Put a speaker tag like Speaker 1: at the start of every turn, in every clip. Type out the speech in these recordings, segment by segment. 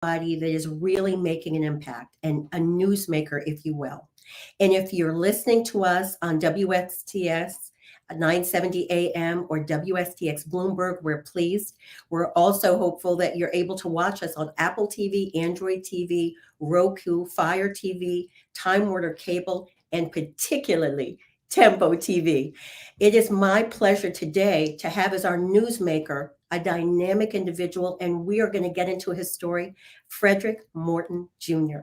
Speaker 1: somebody that is really making an impact and a newsmaker, if you will. And if you're listening to us on WSTS 970 AM or WSTX Bloomberg, we're pleased. We're also hopeful that you're able to watch us on Apple TV, Android TV, Roku, Fire TV, Time Warner Cable, and particularly Tempo TV. It is my pleasure today to have as our newsmaker a dynamic individual, and we are going to get into his story, Frederick Morton Jr.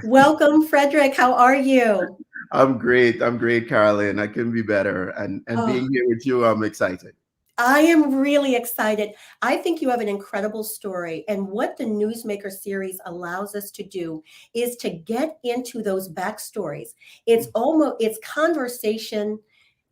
Speaker 1: Welcome, Frederick. How are you?
Speaker 2: I'm great. I'm great, Carolyn. I couldn't be better. And
Speaker 1: Oh,
Speaker 2: being here with you, I'm excited.
Speaker 1: I am really excited. I think you have an incredible story. And what the Newsmaker series allows us to do is to get into those backstories. It's conversation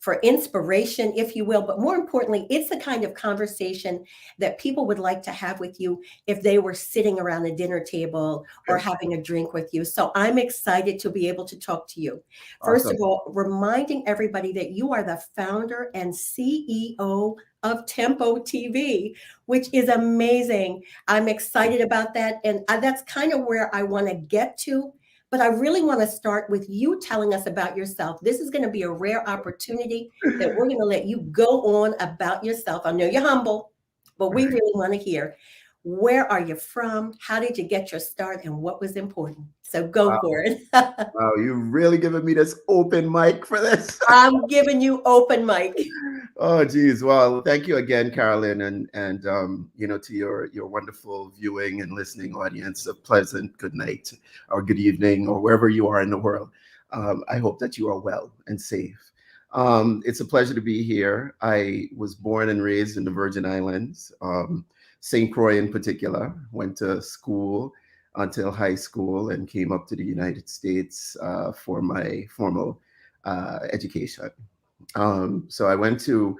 Speaker 1: for inspiration, if you will, but more importantly, it's the kind of conversation that people would like to have with you if they were sitting around the dinner table or having a drink with you. So I'm excited to be able to talk to you. First of
Speaker 2: Awesome.
Speaker 1: all, reminding everybody that you are the founder and CEO of Tempo TV, which is amazing. I'm excited about that. And that's kind of where I want to get to. But I really want to start with you telling us about yourself. This is going to be a rare opportunity that we're going to let you go on about yourself. I know you're humble, but we really want to hear, where are you from? How did you get your start? And what was important? So go
Speaker 2: Wow.
Speaker 1: for it.
Speaker 2: Wow. You really giving me this open mic for this?
Speaker 1: I'm giving you open mic.
Speaker 2: Oh, geez. Well, thank you again, Carolyn, and to your wonderful viewing and listening audience, a pleasant good night or good evening or wherever you are in the world. I hope that you are well and safe. It's a pleasure to be here. I was born and raised in the Virgin Islands, St. Croix in particular. Went to school until high school and came up to the United States for my formal education. So I went to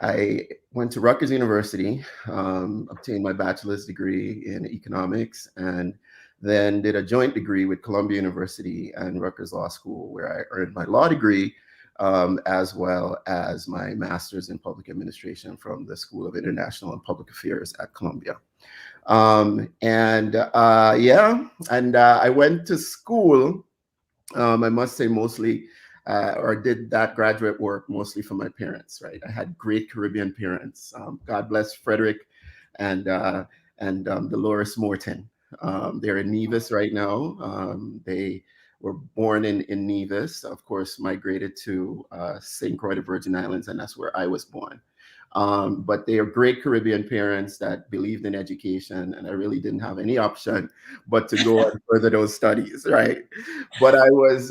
Speaker 2: Rutgers University, obtained my bachelor's degree in economics, and then did a joint degree with Columbia University and Rutgers Law School, where I earned my law degree, as well as my master's in public administration from the School of International and Public Affairs at Columbia. I went to school. I must say mostly, or did that graduate work mostly for my parents, right? I had great Caribbean parents. God bless Frederick and Dolores Morton. They're in Nevis right now. They were born in Nevis, of course, migrated to St. Croix, the Virgin Islands, and that's where I was born. But they are great Caribbean parents that believed in education, and I really didn't have any option but to go and further those studies, right? But I was,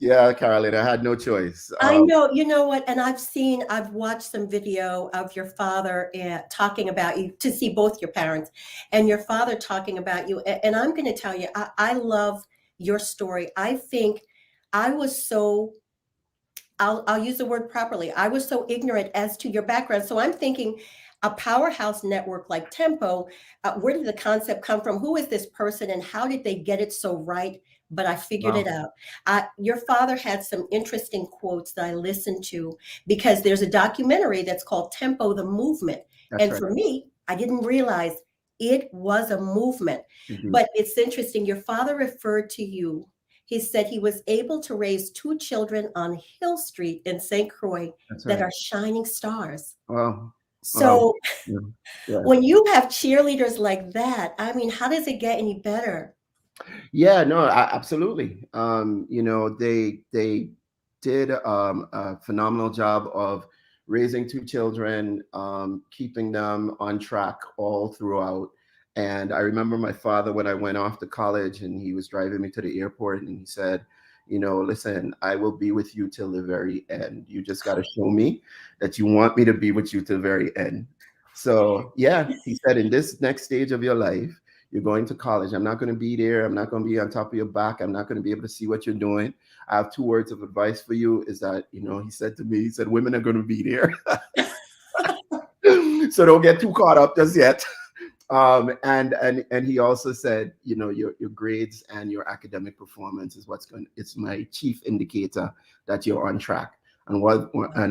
Speaker 2: yeah, Carolyn, I had no choice.
Speaker 1: I know, you know what? And I've watched some video of your father talking about you, to see both your parents and your father talking about you. And I'm going to tell you, I love your story. I think I was so, I'll use the word properly. I was so ignorant as to your background. So I'm thinking a powerhouse network like Tempo, where did the concept come from? Who is this person and how did they get it so right? But I figured it
Speaker 2: Wow,
Speaker 1: out. Your father had some interesting quotes that I listened to because there's a documentary that's called Tempo, the Movement.
Speaker 2: that's
Speaker 1: And
Speaker 2: right.
Speaker 1: for me, I didn't realize it was a movement.
Speaker 2: Indeed.
Speaker 1: But it's interesting. Your father referred to you. He said he was able to raise two children on Hill Street in St. Croix
Speaker 2: That's
Speaker 1: that
Speaker 2: right.
Speaker 1: are shining stars.
Speaker 2: Wow. Wow.
Speaker 1: So
Speaker 2: Yeah. Yeah.
Speaker 1: when you have cheerleaders like that, I mean, how does it get any better?
Speaker 2: Yeah, no, absolutely. They did a phenomenal job of raising two children, keeping them on track all throughout. And I remember my father when I went off to college and he was driving me to the airport and he said, listen, I will be with you till the very end. You just got to show me that you want me to be with you till the very end. So, yeah, he said, in this next stage of your life, you're going to college. I'm not going to be there. I'm not going to be on top of your back. I'm not going to be able to see what you're doing. I have two words of advice for you is that, he said to me, he said, women are going to be there. So don't get too caught up just yet. And he also said, your grades and your academic performance is it's my chief indicator that you're on track. And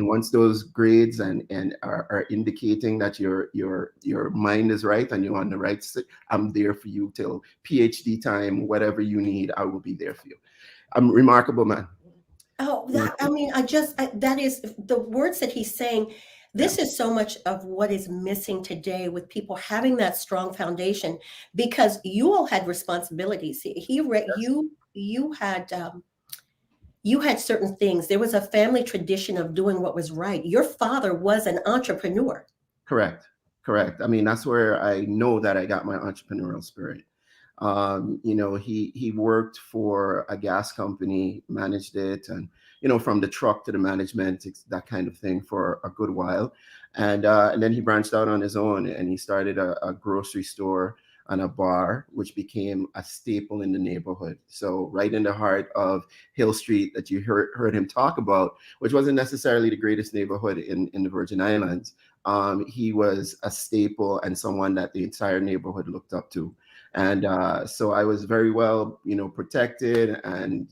Speaker 2: once those grades and are indicating that your mind is right and you're on the right, I'm there for you till PhD time, whatever you need, I will be there for you. I'm remarkable, man.
Speaker 1: Oh, that, I
Speaker 2: Remarkable.
Speaker 1: mean, that is the words that he's saying.
Speaker 2: Yeah,
Speaker 1: This is so much of what is missing today with people having that strong foundation, because you all had responsibilities.
Speaker 2: yes,
Speaker 1: You had certain things. There was a family tradition of doing what was right. Your father was an entrepreneur.
Speaker 2: correct, correct. I mean, that's where I know that I got my entrepreneurial spirit. He worked for a gas company, managed it, and from the truck to the management, that kind of thing for a good while, and then he branched out on his own and he started a grocery store and a bar, which became a staple in the neighborhood. So right in the heart of Hill Street that you heard him talk about, which wasn't necessarily the greatest neighborhood in the Virgin Islands. He was a staple and someone that the entire neighborhood looked up to. And so I was very well, protected, and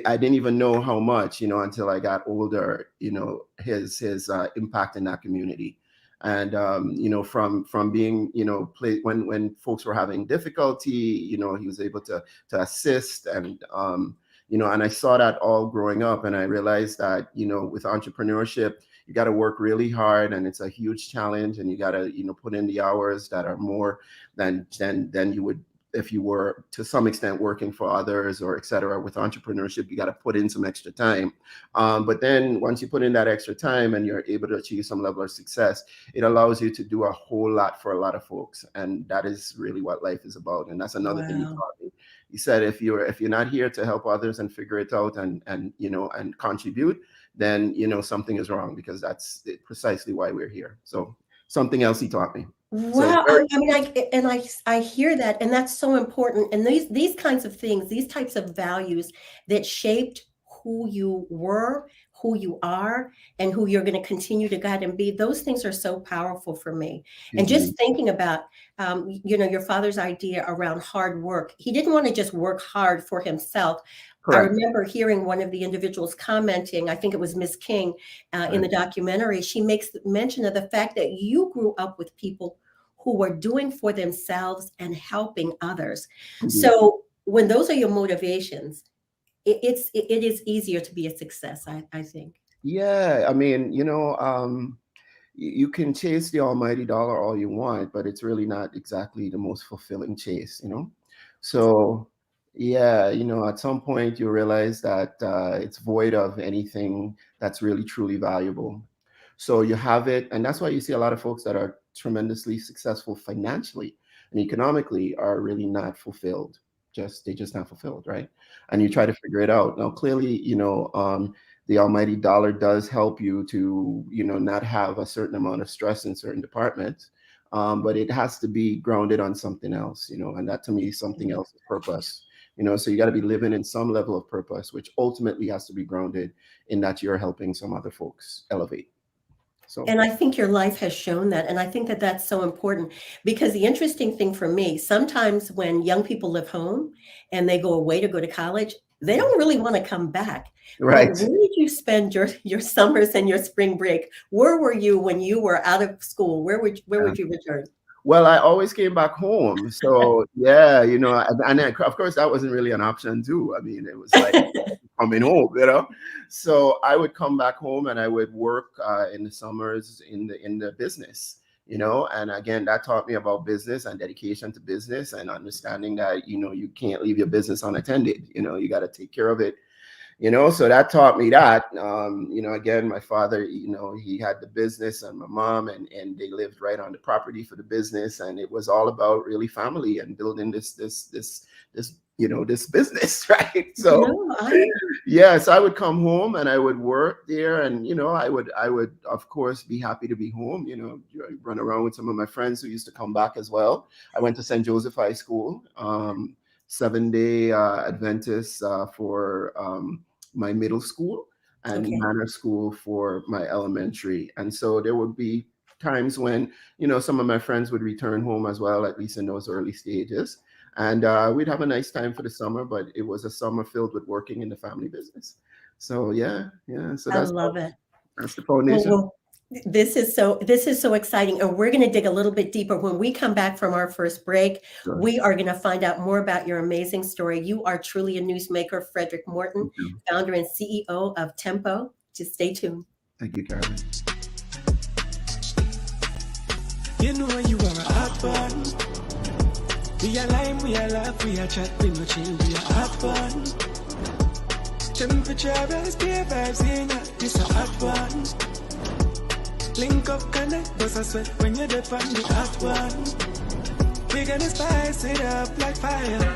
Speaker 2: I didn't even know how much, until I got older, his impact in that community. And from being, when folks were having difficulty, he was able to assist, and I saw that all growing up, and I realized that with entrepreneurship, you got to work really hard, and it's a huge challenge, and you got to put in the hours that are more than you would if you were to some extent working for others or et cetera. With entrepreneurship, you got to put in some extra time, but then once you put in that extra time and you're able to achieve some level of success, it allows you to do a whole lot for a lot of folks, and that is really what life is about. And that's another thing he
Speaker 1: Wow.
Speaker 2: taught me. He said, if you're not here to help others and figure it out and contribute, then something is wrong, because that's precisely why we're here. So something else he taught me. So
Speaker 1: Wow.
Speaker 2: very,
Speaker 1: I mean, I hear that, and that's so important. And these kinds of things, these types of values that shaped who you were, who you are, and who you're going to continue to guide and be, those things are so powerful for me. And
Speaker 2: mhm,
Speaker 1: just thinking about, your father's idea around hard work. He didn't want to just work hard for himself. I
Speaker 2: correct.
Speaker 1: remember hearing one of the individuals commenting, I think it was Miss King, in
Speaker 2: Right.
Speaker 1: the documentary. She makes mention of the fact that you grew up with people who were doing for themselves and helping others.
Speaker 2: Indeed.
Speaker 1: So when those are your motivations, it is easier to be a success, I think.
Speaker 2: Yeah, I mean, you can chase the almighty dollar all you want, but it's really not exactly the most fulfilling chase. So, yeah, at some point you realize that it's void of anything that's really truly valuable. So you have it, and that's why you see a lot of folks that are tremendously successful financially and economically are really not fulfilled. They're just not fulfilled, right? And you try to figure it out. Now, clearly, the almighty dollar does help you to not have a certain amount of stress in certain departments, but it has to be grounded on something else, and that to me something
Speaker 1: Yeah.
Speaker 2: else is purpose. So you got to be living in some level of purpose, which ultimately has to be grounded in that you're helping some other folks elevate. So
Speaker 1: And I think your life has shown that. And I think that that's so important, because the interesting thing for me, sometimes when young people live home and they go away to go to college, they don't really want to come back. But
Speaker 2: right.
Speaker 1: where did you spend your summers and your spring break? Where were you when you were out of school? Where would you return?
Speaker 2: Well, I always came back home. So yeah, and then, of course that wasn't really an option too. I mean, it was like coming home. So I would come back home and I would work in the summers in the business. And again, that taught me about business and dedication to business and understanding that you can't leave your business unattended. You got to take care of it. So that taught me that. Again, my father, he had the business, and my mom, and they lived right on the property for the business, and it was all about really family and building this business, right? So
Speaker 1: No, I
Speaker 2: yes, I would come home and I would work there, and I would of course be happy to be home. Run around with some of my friends who used to come back as well. I went to St. Joseph High School, 7-day Adventist for my middle school, and
Speaker 1: okay.
Speaker 2: manor school for my elementary. And so there would be times when some of my friends would return home as well, at least in those early stages, and we'd have a nice time for the summer, but it was a summer filled with working in the family business. So yeah. So
Speaker 1: I love it.
Speaker 2: that's the Pro Nation.
Speaker 1: Well, this is so exciting, and we're going to dig a little bit deeper when we come back from our first break.
Speaker 2: Sure.
Speaker 1: We are going to find out more about your amazing story. You are truly a newsmaker, Frederick Morton, founder and CEO of Tempo. Just stay tuned.
Speaker 2: Thank you, Carolyn.
Speaker 3: You know you are a hot one. We are lime, we are laugh, we are chat, we no chill, we are hot one. Temperature rise, beer vibes in ya, this a hot one. Link up, connect, bust a sweat when you're deep on the hot one. We gonna spice it up like fire.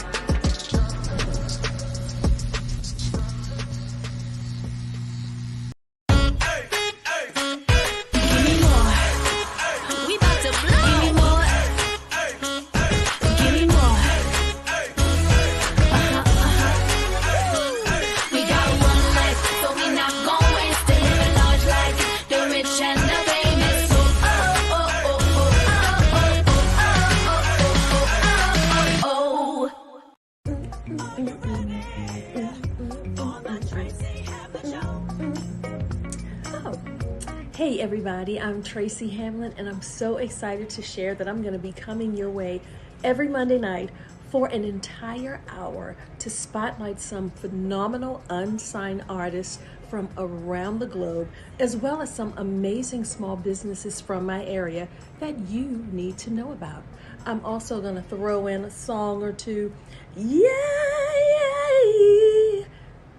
Speaker 4: Hey everybody, I'm Tracy Hamlin, and I'm so excited to share that I'm going to be coming your way every Monday night for an entire hour to spotlight some phenomenal unsigned artists from around the globe, as well as some amazing small businesses from my area that you need to know about. I'm also going to throw in a song or two,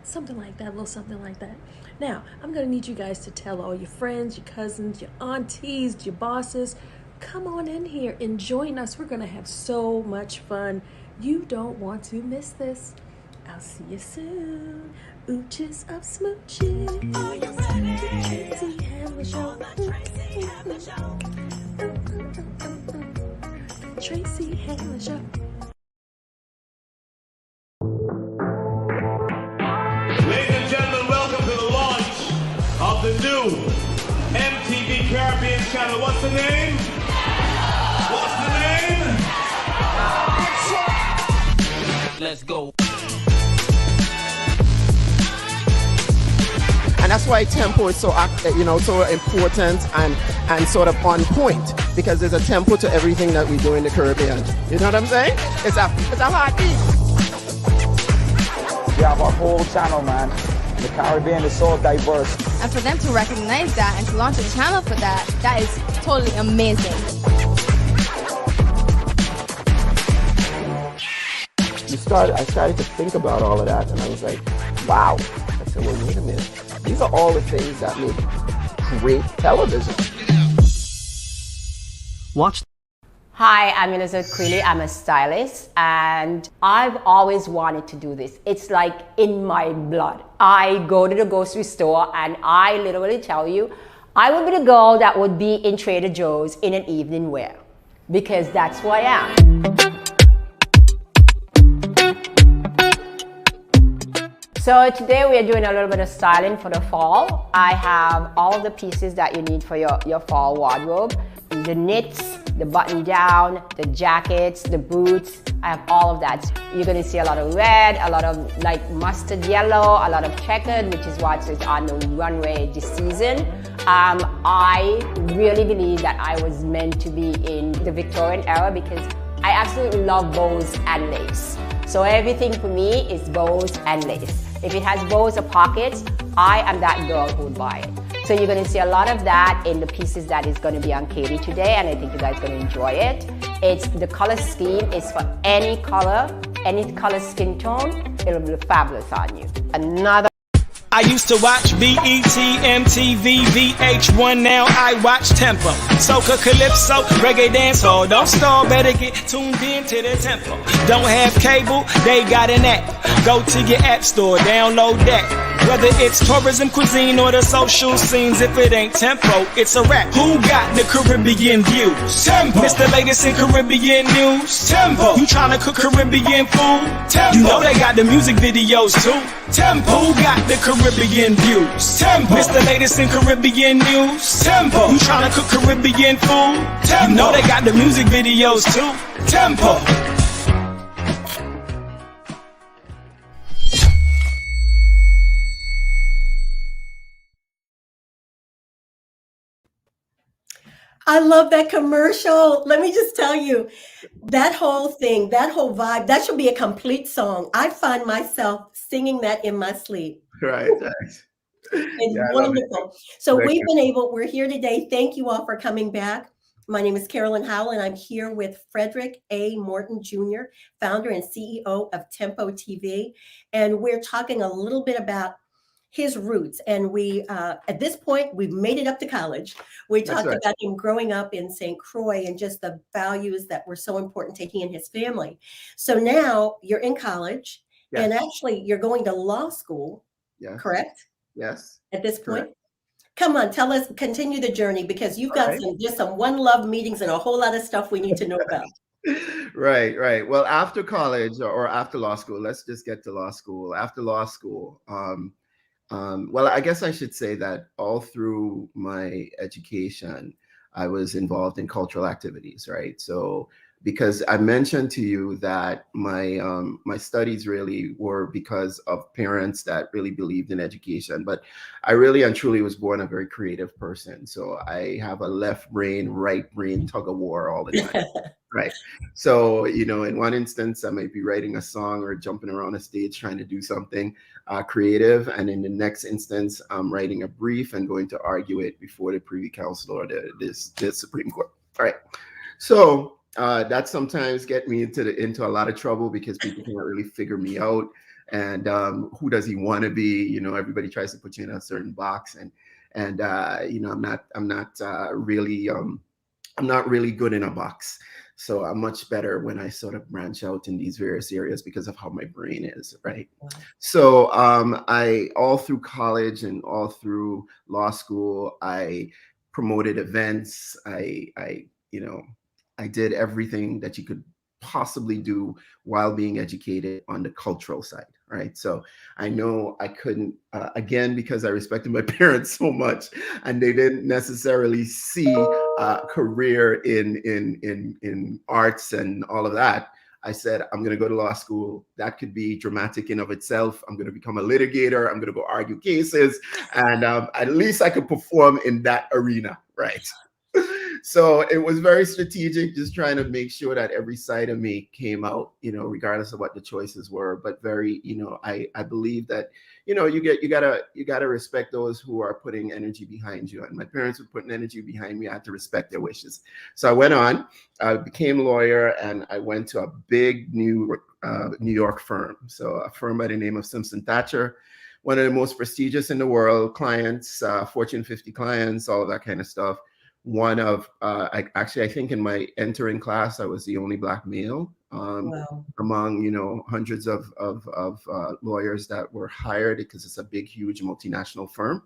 Speaker 4: something like that, a little something like that. Now, I'm going to need you guys to tell all your friends, your cousins, your aunties, your bosses, come on in here and join us. We're going to have so much fun. You don't want to miss this. I'll see you soon. Ooches of smooching. Are you ready? Tracy Hamlin Show. Tracy Hamlin Show.
Speaker 5: Of the new MTV Caribbean channel. What's the name? What's the name? Let's go.
Speaker 2: And that's why tempo is so so important and sort of on point, because there's a tempo to everything that we do in the Caribbean. You know what I'm saying? It's a heartbeat.
Speaker 6: We have our whole channel, man. The Caribbean is so diverse.
Speaker 7: And for them to recognize that and to launch a channel for that, that is totally amazing.
Speaker 2: I started to think about all of that, and I was like, wow. I said, well, wait a minute. These are all the things that make great television.
Speaker 8: Watch.
Speaker 9: Hi, I'm Elizabeth Queeley. I'm a stylist, and I've always wanted to do this. It's like in my blood. I go to the grocery store and I literally tell you, I would be the girl that would be in Trader Joe's in an evening wear, because that's who I am. So today we are doing a little bit of styling for the fall. I have all of the pieces that you need for your fall wardrobe. The knits, the button down, the jackets, the boots. I have all of that. You're gonna see a lot of red, a lot of like mustard yellow, a lot of checkered, which is what is on the runway this season. I really believe that I was meant to be in the Victorian era because I absolutely love bows and lace. So everything for me is bows and lace. If it has bows or pockets, I am that girl who would buy it. So you're going to see a lot of that in the pieces that is going to be on Katie today, and I think you guys are going to enjoy it. The color scheme is for any color skin tone. It'll be fabulous on you.
Speaker 3: I used to watch BET, MTV, VH1, now I watch Tempo. Soca, Calypso, Reggae Dancehall. Don't stall, better get tuned in to the Tempo. Don't have cable, they got an app. Go to your app store, download that. Whether it's tourism, cuisine, or the social scenes, if it ain't Tempo, it's a rap. Who got the Caribbean views? Tempo. It's the latest in Caribbean news. Tempo. You tryna cook Caribbean food? Tempo. You know they got the music videos too. Tempo. Who got the Caribbean views? Tempo. It's the latest in Caribbean news. Tempo. You tryna cook Caribbean food? Tempo. You know they got the music videos too. Tempo.
Speaker 1: I love that commercial. Let me just tell you, that whole thing, that whole vibe, that should be a complete song. I find myself singing that in my sleep.
Speaker 2: Right. Right.
Speaker 1: It's
Speaker 2: Yeah, I love it.
Speaker 1: wonderful. So
Speaker 2: Thank you.
Speaker 1: we're here today. Thank you all for coming back. My name is Carolyn Howell, and I'm here with Frederick A. Morton Jr., founder and CEO of Tempo TV. And we're talking a little bit about his roots. And we, at this point, we've made it up to college. We
Speaker 2: That's
Speaker 1: talked
Speaker 2: right.
Speaker 1: about him growing up in St. Croix and just the values that were so important to he and his family. So now you're in college, and
Speaker 2: Yes.
Speaker 1: actually you're going to law school,
Speaker 2: Yes.
Speaker 1: correct?
Speaker 2: Yes.
Speaker 1: At this point?
Speaker 2: Correct.
Speaker 1: Come on, tell us, continue the journey, because you've
Speaker 2: All
Speaker 1: got
Speaker 2: right.
Speaker 1: some one love meetings and a whole lot of stuff we need to know about.
Speaker 2: Right, right. Well, after college or after law school, let's just get to law school. After law school, well, I guess I should say that all through my education, I was involved in cultural activities, right? So, because I mentioned to you that my studies really were because of parents that really believed in education, but I really and truly was born a very creative person. So I have a left brain, right brain tug of war all the time. Right. So, in one instance, I might be writing a song or jumping around a stage trying to do something creative. And in the next instance, I'm writing a brief and going to argue it before the Privy Council or the Supreme Court. All right. So that sometimes get me into a lot of trouble because people can't really figure me out. And who does he want to be? Everybody tries to put you in a certain box. And I'm not really good in a box. So I'm much better when I sort of branch out in these various areas because of how my brain is, right?
Speaker 1: Wow.
Speaker 2: So I all through college and all through law school, I promoted events. I did everything that you could possibly do while being educated on the cultural side, right? So I know I couldn't, again, because I respected my parents so much, and they didn't necessarily see a career in arts and all of that. I said, I'm going to go to law school. That could be dramatic in of itself. I'm going to become a litigator. I'm going to go argue cases, and at least I could perform in that arena, right? So it was very strategic, just trying to make sure that every side of me came out, regardless of what the choices were. But very, I believe that, you gotta respect those who are putting energy behind you. And my parents were putting energy behind me. I had to respect their wishes. So I went on, I became a lawyer, and I went to a big New York firm. So a firm by the name of Simpson Thacher, one of the most prestigious in the world, clients, Fortune 50 clients, all of that kind of stuff. One of, I think in my entering class, I was the only Black male
Speaker 1: Wow.
Speaker 2: among, hundreds of lawyers that were hired, because it's a big, huge multinational firm.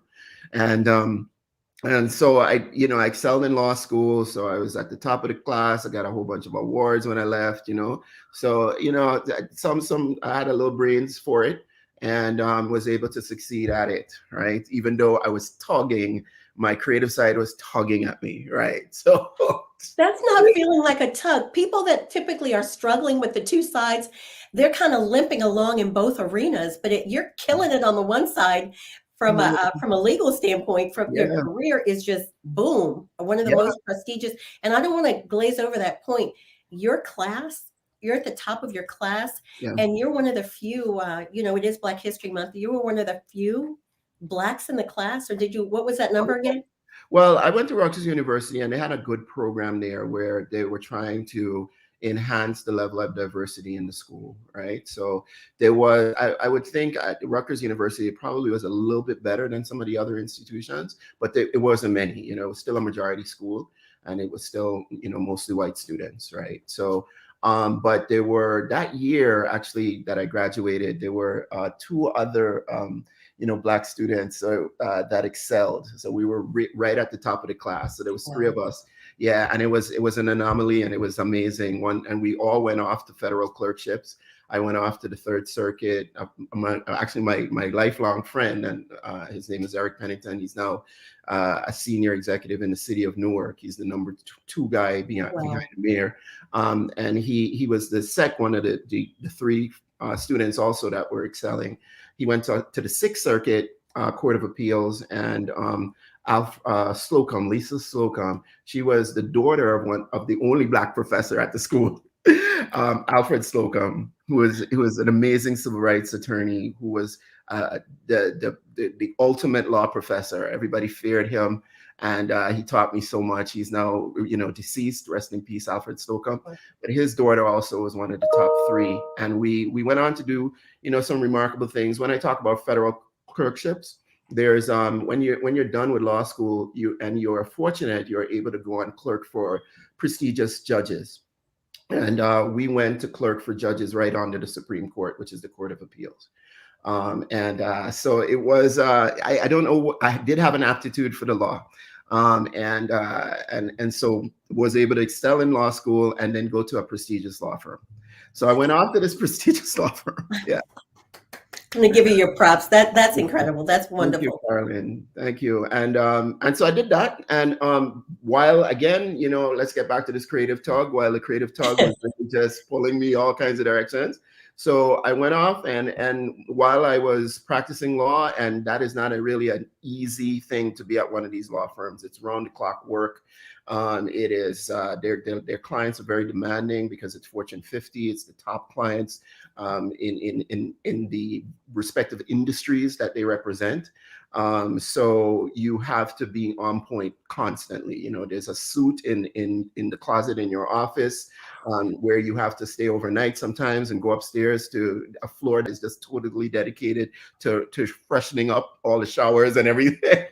Speaker 2: And so I excelled in law school. So I was at the top of the class. I got a whole bunch of awards when I left, So, I had a little brains for it, and was able to succeed at it, right? Even though I was tugging, my creative side was tugging at me, right? So
Speaker 1: that's not feeling like a tug. People that typically are struggling with the two sides, they're kind of limping along in both arenas, but you're killing it on the one side from a legal standpoint. From your career is just boom, one of the most prestigious. And I don't want to glaze over that point. Your class, you're at the top of your class, and you're one of the few. It is Black History Month. You were one of the few Blacks in the class, or what was that number again?
Speaker 2: Well, I went to Rutgers University, and they had a good program there where they were trying to enhance the level of diversity in the school, right? So there was, I would think at Rutgers University, it probably was a little bit better than some of the other institutions, but it wasn't many, it was still a majority school, and it was still, mostly white students, right? So, but there were, that year actually that I graduated, there were two other, Black students that excelled. So we were right at the top of the class. So there was three of us. Yeah, and it was an anomaly, and it was amazing. And we all went off to federal clerkships. I went off to the Third Circuit. My lifelong friend, and his name is Eric Pennington. He's now a senior executive in the city of Newark. He's the number two guy behind the mayor. And he was one of the three students also that were excelling. He went to the Sixth Circuit Court of Appeals, and Slocum, Lisa Slocum. She was the daughter of one of the only Black professor at the school, Alfred Slocum, who was an amazing civil rights attorney, who was the ultimate law professor. Everybody feared him, and he taught me so much. He's now, deceased. Rest in peace, Alfred Slocum. But his daughter also was one of the top three, and we went on to do some remarkable things. When I talk about federal clerkships, there's when you're done with law school, you're fortunate, you're able to go and clerk for prestigious judges. And we went to clerk for judges right under the Supreme Court, which is the Court of Appeals. So it was, I don't know, I did have an aptitude for the law. And so was able to excel in law school and then go to a prestigious law firm. So I went off to this prestigious law firm. Yeah.
Speaker 1: I'm going to give you your props. That's incredible. That's wonderful.
Speaker 2: Thank you, Carolyn. Thank you. And so I did that. And while, again, let's get back to this creative tug, while the creative tug was just pulling me all kinds of directions. So I went off, and while I was practicing law, and that is not really an easy thing to be at one of these law firms. It's round the clock work. It is their clients are very demanding because it's Fortune 50. It's the top clients in the respective industries that they represent. So you have to be on point constantly. There's a suit in the closet in your office where you have to stay overnight sometimes and go upstairs to a floor that is just totally dedicated to freshening up all the showers and everything.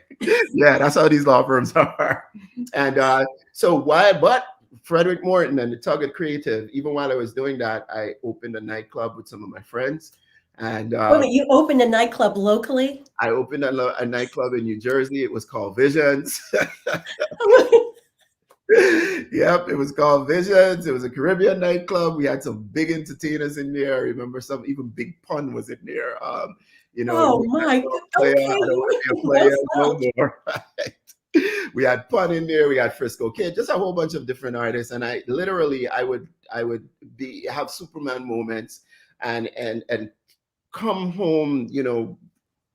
Speaker 2: Yeah, that's how these law firms are. And but Frederick Morton and the Tug of Creative, even while I was doing that, I opened a nightclub with some of my friends. And
Speaker 1: you opened a nightclub locally?
Speaker 2: I opened a nightclub in New Jersey. It was called Visions. Yep, it was called Visions. It was a Caribbean nightclub. We had some big entertainers in there. I remember some, even Big Pun was in there.
Speaker 1: Oh my God. Okay.
Speaker 2: I don't want to be a player no more. Right? We had Pun in there. We had Frisco Kid, just a whole bunch of different artists. And I would have Superman moments and come home,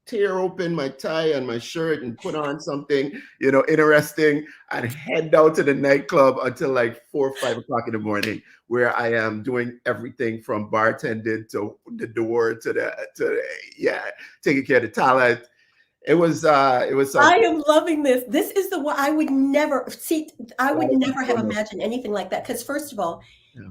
Speaker 2: tear open my tie and my shirt and put on something, interesting, and head down to the nightclub until like 4 or 5 o'clock in the morning, where I am doing everything from bartending to the door to taking care of the talent. It was something.
Speaker 1: I am loving this. This is the one I would never see. I would never have imagined anything like that. Because first of all,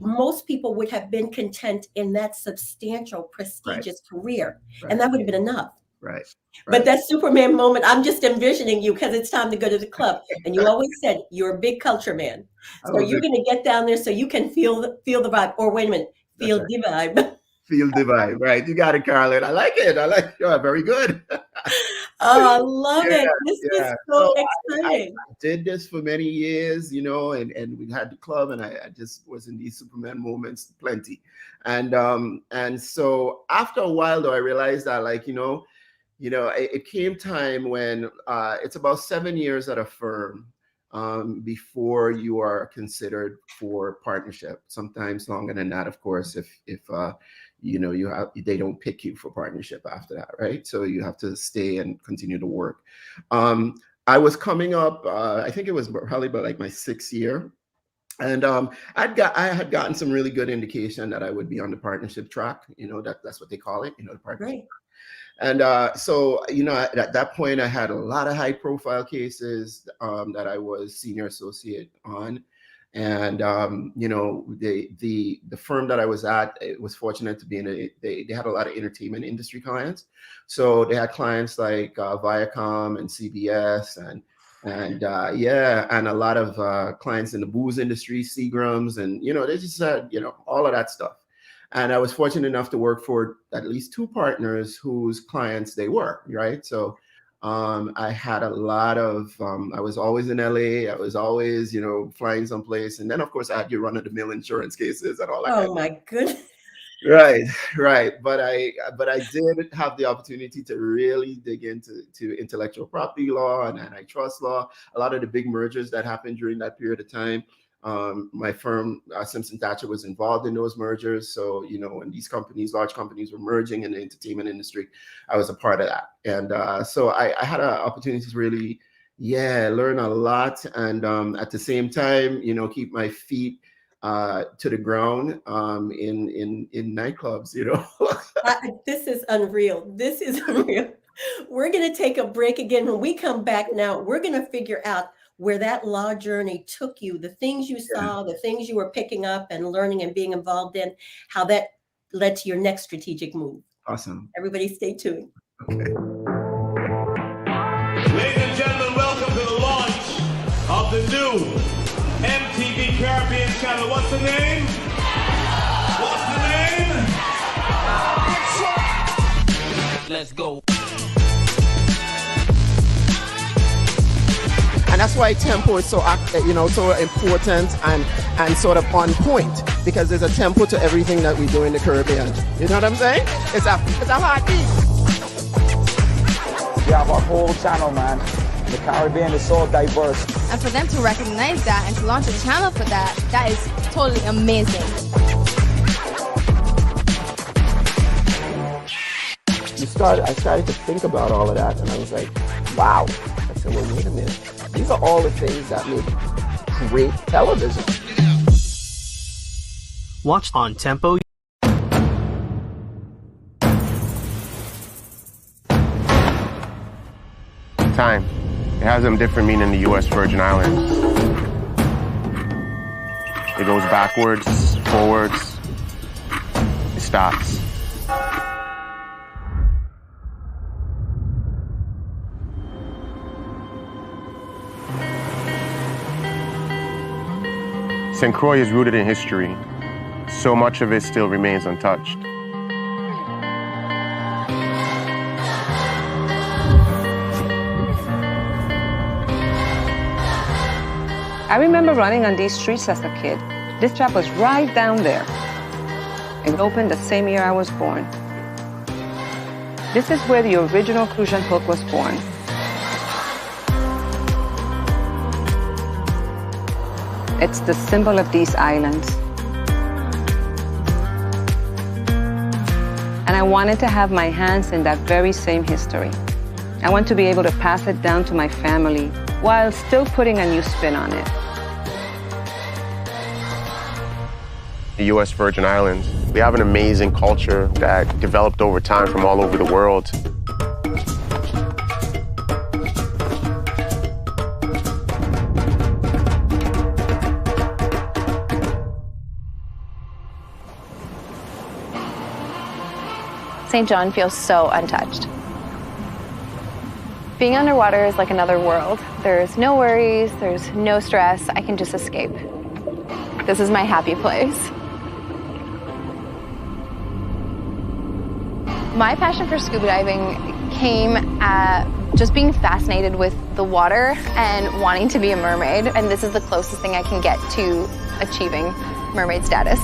Speaker 1: most people would have been content in that substantial, prestigious career, and that would have been enough.
Speaker 2: Right.
Speaker 1: But that Superman moment, I'm just envisioning you because it's time to go to the club. And you always said you're a big culture man. So you're going to get down there so you can feel the vibe. Or wait a minute, feel the vibe.
Speaker 2: Feel the vibe, right? You got it, Carolyn. I like it. Very good.
Speaker 1: Oh, I love it. This is so exciting.
Speaker 2: I did this for many years, and we had the club, and I just was in these Superman moments plenty. And so after a while, though, I realized that, it came time when it's about 7 years at a firm before you are considered for partnership. Sometimes longer than that, of course, if they don't pick you for partnership after that, right? So you have to stay and continue to work. I was coming up, I think it was probably about like my 6th year. And I had gotten some really good indication that I would be on the partnership track. That's what they call it, the partnership. Right. And so, at that point, I had a lot of high profile cases that I was senior associate on. And, the firm that I was at, it was fortunate to be they had a lot of entertainment industry clients. So they had clients like Viacom and CBS and a lot of clients in the booze industry, Seagrams, and, they just had, all of that stuff. And I was fortunate enough to work for at least 2 partners whose clients they were, right? So I had a lot of, I was always in LA. I was always, flying someplace. And then, of course, I had your run-of-the-mill insurance cases and all that.
Speaker 1: Oh, my goodness.
Speaker 2: Right. But I did have the opportunity to really dig into intellectual property law and antitrust law, a lot of the big mergers that happened during that period of time. My firm, Simpson Thatcher, was involved in those mergers. So, when these companies, large companies, were merging in the entertainment industry, I was a part of that. And so I had an opportunity to really, Yeah, learn a lot, and at the same time, keep my feet to the ground in nightclubs.
Speaker 1: This is unreal. This is unreal. We're going to take a break again. When we come back now, we're going to figure out where that law journey took you, the things you saw, the things you were picking up and learning and being involved in, how that led to your next strategic move.
Speaker 2: Awesome.
Speaker 1: Everybody stay tuned.
Speaker 2: Okay.
Speaker 5: Ladies and gentlemen, welcome to the launch of the new MTV Caribbean channel. What's the name? What's the name?
Speaker 3: Let's go.
Speaker 2: And that's why tempo is so important and sort of on point, because there's a tempo to everything that we do in the Caribbean. You know what I'm saying? It's a heartbeat.
Speaker 6: We have our whole channel, man. The Caribbean is so diverse.
Speaker 7: And for them to recognize that and to launch a channel for that, that is totally amazing.
Speaker 2: I started to think about all of that, and I was like, wow. I said, well, wait a minute. These are all the things that make great television.
Speaker 3: Watch on Tempo.
Speaker 8: Time. It has a different meaning in the U.S. Virgin Islands. It goes backwards, forwards, it stops. St. Croix is rooted in history. So much of it still remains untouched.
Speaker 10: I remember running on these streets as a kid. This shop was right down there. It opened the same year I was born. This is where the original Crucian hook was born. It's the symbol of these islands. And I wanted to have my hands in that very same history. I want to be able to pass it down to my family while still putting a new spin on it.
Speaker 8: The U.S. Virgin Islands, we have an amazing culture that developed over time from all over the world.
Speaker 11: St. John feels so untouched. Being underwater is like another world. There's no worries, there's no stress. I can just escape. This is my happy place. My passion for scuba diving came at just being fascinated with the water and wanting to be a mermaid. And this is the closest thing I can get to achieving mermaid status.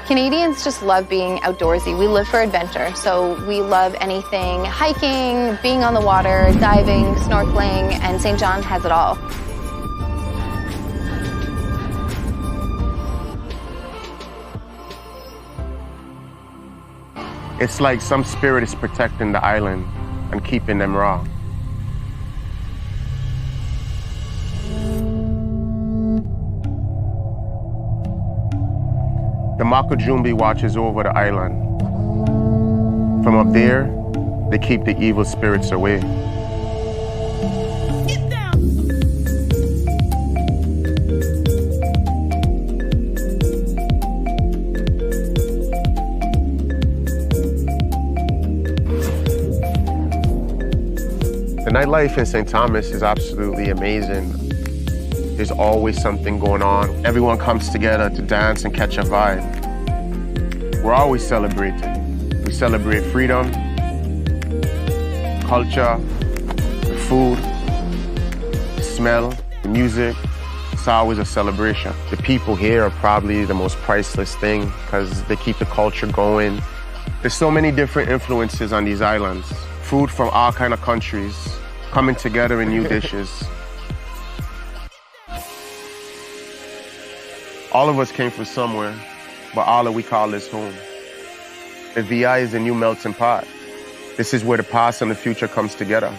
Speaker 11: Canadians just love being outdoorsy. We live for adventure, so we love anything hiking, being on the water, diving, snorkeling, and St. John has it all.
Speaker 8: It's like some spirit is protecting the island and keeping them raw. The Makajumbi watches over the island. From up there, they keep the evil spirits away. The nightlife in St. Thomas is absolutely amazing. There's always something going on. Everyone comes together to dance and catch a vibe. We're always celebrating. We celebrate freedom, culture, the food, the smell, the music. It's always a celebration. The people here are probably the most priceless thing because they keep the culture going. There's so many different influences on these islands. Food from all kinds of countries coming together in new dishes. All of us came from somewhere, but all that we call this home. The VI is a new melting pot. This is where the past and the future comes together.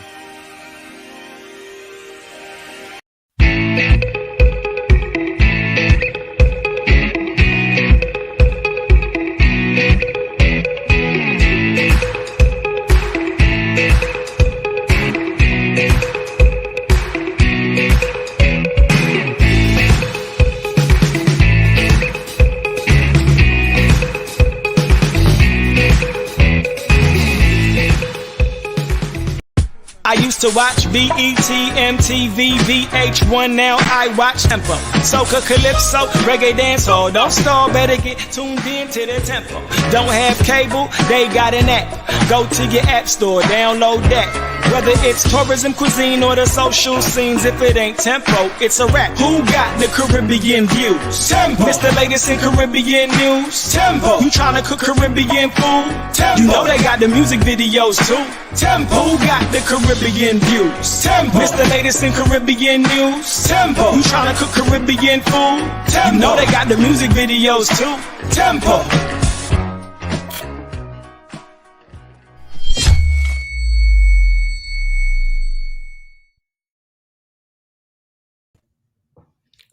Speaker 3: I used to watch BET, MTV, VH1, now I watch Tempo. Soca, Calypso, Reggae Dancehall. Don't stall, better get tuned in to the tempo. Don't have cable, they got an app. Go to your app store, download that. Whether it's tourism, cuisine, or the social scenes, if it ain't tempo, it's a rap. Who got the Caribbean views? Tempo. Mr. Latest in Caribbean news? Tempo. You tryna cook Caribbean food? Tempo. You know they got the music videos too? Tempo. Who got the Caribbean views? Tempo. Mr. Latest in Caribbean news? Tempo. You tryna cook Caribbean food? Tempo. You know they got the music videos too? Tempo.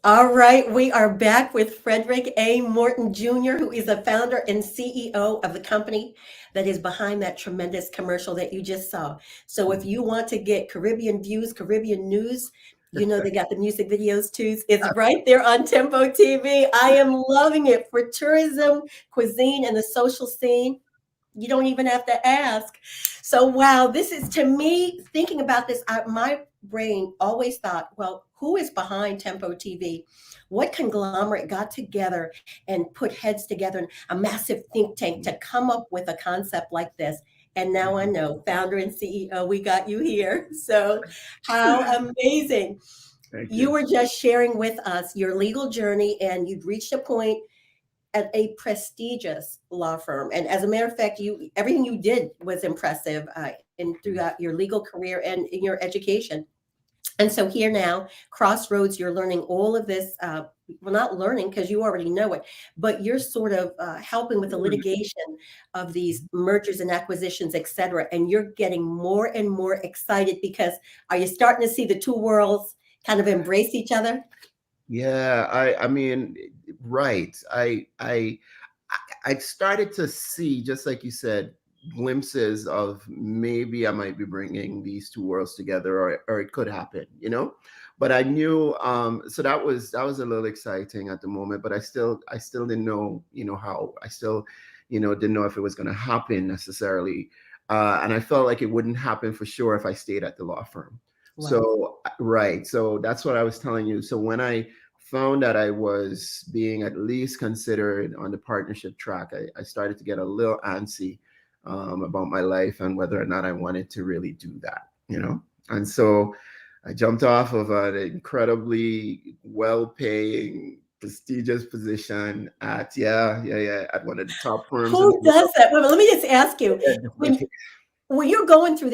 Speaker 1: All right, we are back with Frederick A. Morton Jr., who is the founder and CEO of the company that is behind that tremendous commercial that you just saw. So if you want to get Caribbean views, Caribbean news, you know they got the music videos too. It's right there on Tempo TV. I am loving it for tourism, cuisine, and the social scene. You don't even have to ask. So, wow, this is, to me, thinking about this, my brain always thought, well, who is behind Tempo TV? What conglomerate got together and put heads together in a massive think tank to come up with a concept like this? And now I know, founder and CEO, we got you here. So how amazing. You were just sharing with us your legal journey, and you'd reached a point at a prestigious law firm. And as a matter of fact, everything you did was impressive throughout your legal career and in your education. And so here now, Crossroads, you're learning all of this. Well, not learning because you already know it, but you're sort of helping with the litigation of these mergers and acquisitions, et cetera. And you're getting more and more excited because are you starting to see the two worlds kind of embrace each other?
Speaker 2: Yeah, I mean, right. I started to see, just like you said, glimpses of maybe I might be bringing these two worlds together, or it could happen, you know. But I knew, so that was a little exciting at the moment. But I still didn't know, how. I still, didn't know if it was going to happen necessarily, and I felt like it wouldn't happen for sure if I stayed at the law firm. Wow. So, right. So that's what I was telling you. So when I found that I was being at least considered on the partnership track, I started to get a little antsy about my life and whether or not I wanted to really do that, And so I jumped off of an incredibly well-paying, prestigious position at one of the top firms.
Speaker 1: Who does that? Well, let me just ask you. When you're going through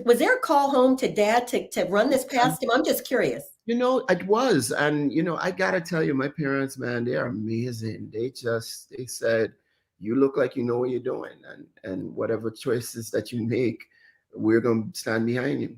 Speaker 1: was there a call home to dad to run this past him? I'm just curious.
Speaker 2: It was. And, I got to tell you, my parents, man, they're amazing. They said, you look like you know what you're doing. And whatever choices that you make, we're going to stand behind you.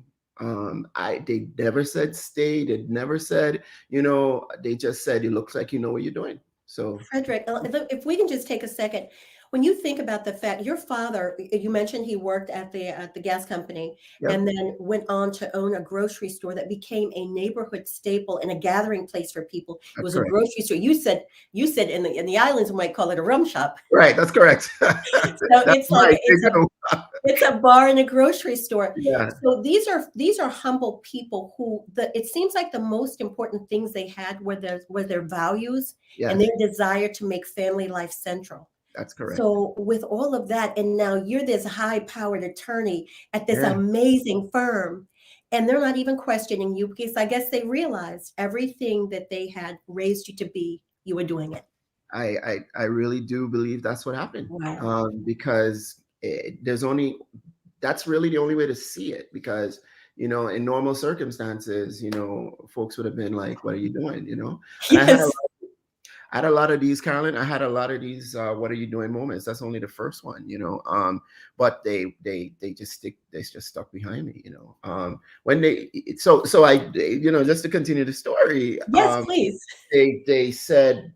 Speaker 2: They never said stay. They never said, they just said, it looks like you know what you're doing. So
Speaker 1: Frederick, if we can just take a second. When you think about the fact your father, you mentioned he worked at the gas company, yep, and then went on to own a grocery store that became a neighborhood staple and a gathering place for people. It was correct. A grocery store. You said in the islands we might call it a rum shop.
Speaker 2: Right, that's correct.
Speaker 1: So it's like it's a bar and a grocery store.
Speaker 2: Yeah.
Speaker 1: So these are humble people who it seems like the most important things they had were their values, yes, and their desire to make family life central.
Speaker 2: That's correct.
Speaker 1: So with all of that, and now you're this high-powered attorney at this amazing firm, and they're not even questioning you because I guess they realized everything that they had raised you to be, you were doing it.
Speaker 2: I really do believe that's what happened.
Speaker 1: Wow.
Speaker 2: Because that's really the only way to see it. Because in normal circumstances, folks would have been like, "What are you doing?" And
Speaker 1: yes.
Speaker 2: I had a lot of these, Carolyn. I had a lot of these what are you doing moments. That's only the first one, but they just stuck behind me, when they so I just to continue the story.
Speaker 1: Yes, please.
Speaker 2: They said,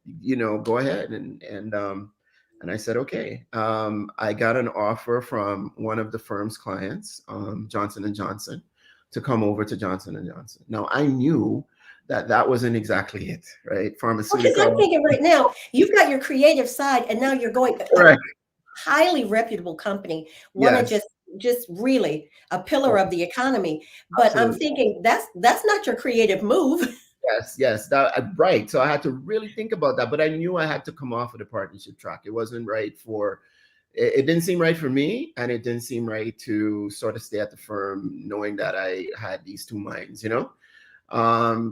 Speaker 2: go ahead, and I said, okay. I got an offer from one of the firm's clients, Johnson & Johnson, to come over to Johnson & Johnson. Now, I knew that wasn't exactly it, right? Pharmaceutical.
Speaker 1: Because I'm thinking right now, you've got your creative side, and now you're going
Speaker 2: Correct.
Speaker 1: a highly reputable company, one of
Speaker 2: Yes.
Speaker 1: just really a pillar of the economy. But
Speaker 2: Absolutely.
Speaker 1: I'm thinking that's not your creative move.
Speaker 2: Yes, that right. So I had to really think about that, but I knew I had to come off of the partnership track. It wasn't right it didn't seem right for me, and it didn't seem right to sort of stay at the firm knowing that I had these two minds,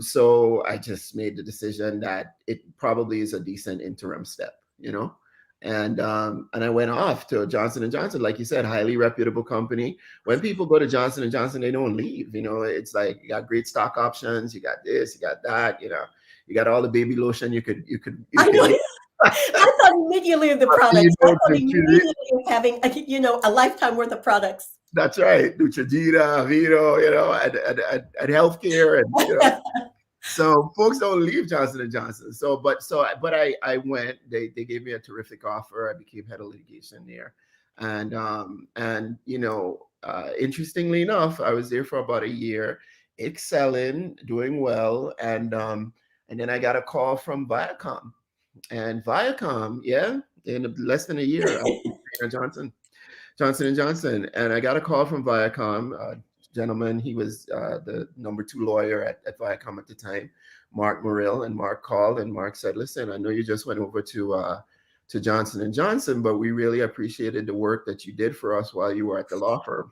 Speaker 2: So I just made the decision that it probably is a decent interim step, and I went off to Johnson & Johnson, like you said, highly reputable company. When people go to Johnson & Johnson, they don't leave. It's like you got great stock options, you got this, you got that, you got all the baby lotion you could.
Speaker 1: I know. I thought immediately of the products. I thought immediately of having a lifetime worth of products.
Speaker 2: That's right, Neutrogena, Vito, and healthcare, and so folks don't leave Johnson & Johnson. But I went. They gave me a terrific offer. I became head of litigation there, and interestingly enough, I was there for about a year, excelling, doing well, and then I got a call from Viacom, and Viacom, in less than a year, I was Johnson & Johnson, and I got a call from Viacom. Gentleman, he was the number 2 lawyer at Viacom at the time, Mark Morrill, and Mark called, and Mark said, listen, I know you just went over to Johnson & Johnson, but we really appreciated the work that you did for us while you were at the law firm.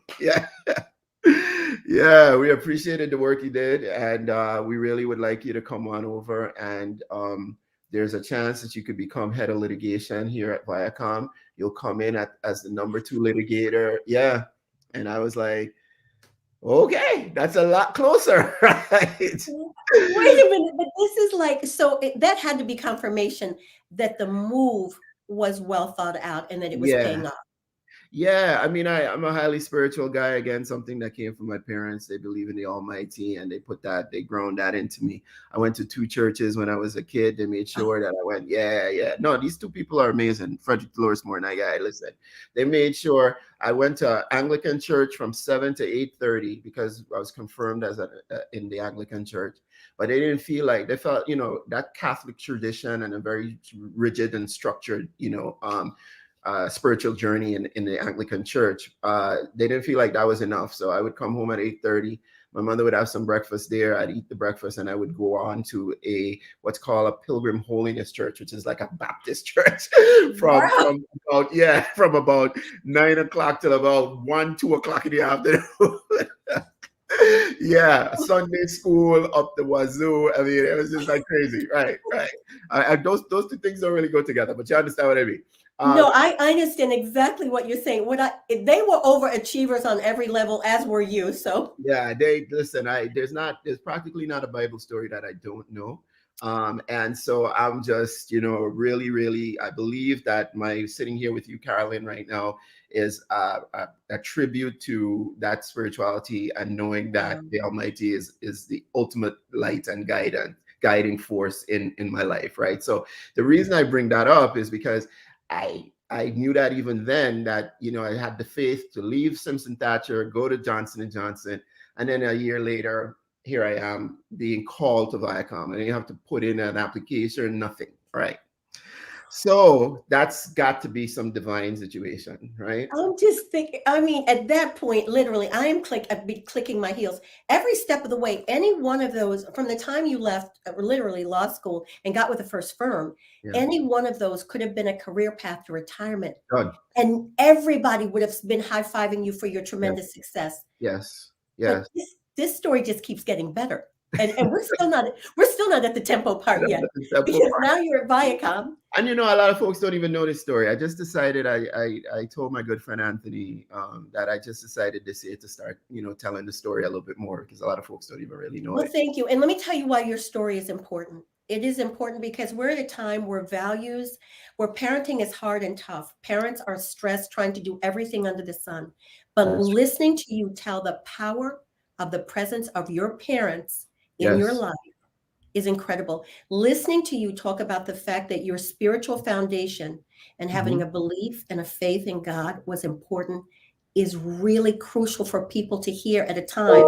Speaker 2: Yeah, we appreciated the work you did, and we really would like you to come on over, and there's a chance that you could become head of litigation here at Viacom. You'll come in as the number 2 litigator. Yeah. And I was like, okay, that's a lot closer, right?
Speaker 1: Wait a minute, but this is like, that had to be confirmation that the move was well thought out and that it was paying off.
Speaker 2: Yeah, I mean, I'm a highly spiritual guy. Again, something that came from my parents. They believe in the Almighty, and they grown that into me. I went to 2 churches when I was a kid. They made sure that I went, No, these 2 people are amazing. Frederick Morton Jr. Listen, they made sure I went to Anglican church from 7 to 8:30 because I was confirmed as in the Anglican church. But they didn't feel like, they felt, that Catholic tradition and a very rigid and structured, spiritual journey in the Anglican church. They didn't feel like that was enough. So I would come home at 8:30. My mother would have some breakfast there. I'd eat the breakfast, and I would go on to what's called a Pilgrim Holiness Church, which is like a Baptist church from about 9 o'clock till about 1, 2 o'clock in the afternoon. Sunday school up the wazoo. I mean, it was just like crazy, right? Those 2 things don't really go together, but you understand what I mean.
Speaker 1: No, I understand exactly what you're saying. They were overachievers on every level, as were you. So there's practically not a Bible story that I don't know.
Speaker 2: And so I'm just, really, really, I believe that my sitting here with you, Carolyn, right now is a tribute to that spirituality and knowing that the Almighty is the ultimate light and guiding force in my life, right? So the reason I bring that up is because I knew that even then that, I had the faith to leave Simpson Thacher, go to Johnson & Johnson, and then a year later, here I am being called to Viacom, and you have to put in an application, nothing, right? So that's got to be some divine situation, right?
Speaker 1: I'm just thinking, I mean, at that point, literally, I'd be clicking my heels every step of the way. Any one of those, from the time you left literally law school and got with the first firm, any one of those could have been a career path to retirement.
Speaker 2: Good.
Speaker 1: And everybody would have been high-fiving you for your tremendous success.
Speaker 2: Yes.
Speaker 1: But this story just keeps getting better. And we're still not at the tempo part yet. Because now you're at Viacom.
Speaker 2: And a lot of folks don't even know this story. I just decided, I told my good friend Anthony that I just decided this year to start, telling the story a little bit more because a lot of folks don't even really know it.
Speaker 1: Well, thank you. And let me tell you why your story is important. It is important because we're at a time where parenting is hard and tough. Parents are stressed trying to do everything under the sun. But listening to you tell the power of the presence of your parents in your life is incredible. Listening to you talk about the fact that your spiritual foundation and having a belief and a faith in God was important is really crucial for people to hear at a time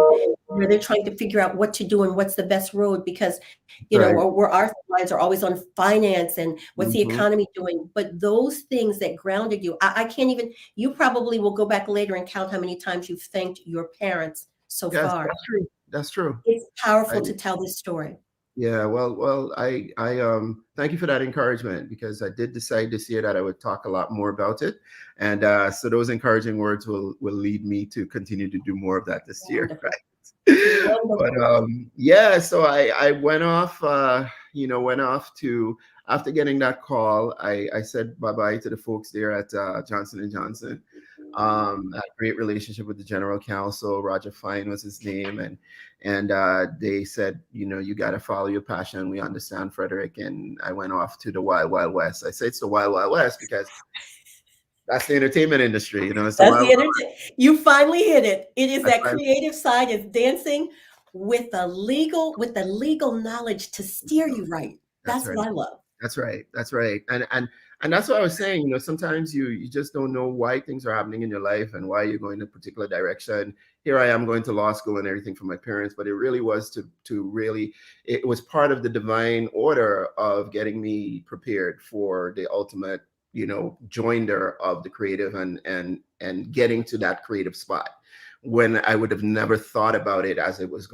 Speaker 1: where they're trying to figure out what to do and what's the best road, because, you know, where our minds are always on finance and what's the economy doing. But those things that grounded you, I can't even, you probably will go back later and count how many times you've thanked your parents so far.
Speaker 2: That's true. That's true.
Speaker 1: It's powerful to tell this story.
Speaker 2: Yeah, well, I thank you for that encouragement, because I did decide this year that I would talk a lot more about it, and so those encouraging words will lead me to continue to do more of that this year, right? But yeah, so I went off, to, after getting that call, I said bye-bye to the folks there at Johnson & Johnson. I had a great relationship with the general counsel. Roger Fine was his name, and they said, you know, you got to follow your passion. We understand, Frederick. And I went off to the Wild Wild West. I say it's the Wild Wild West because that's the entertainment industry. You know, it's the Wild Wild West.
Speaker 1: You finally hit it. It is that creative side is dancing with the legal knowledge to steer you right. That's what I love.
Speaker 2: That's right. That's right. And that's what I was saying. You know, sometimes you just don't know why things are happening in your life and why you're going in a particular direction. Here I am going to law school and everything from my parents, but it really was it was part of the divine order of getting me prepared for the ultimate, you know, joinder of the creative and getting to that creative spot when I would have never thought about it as it was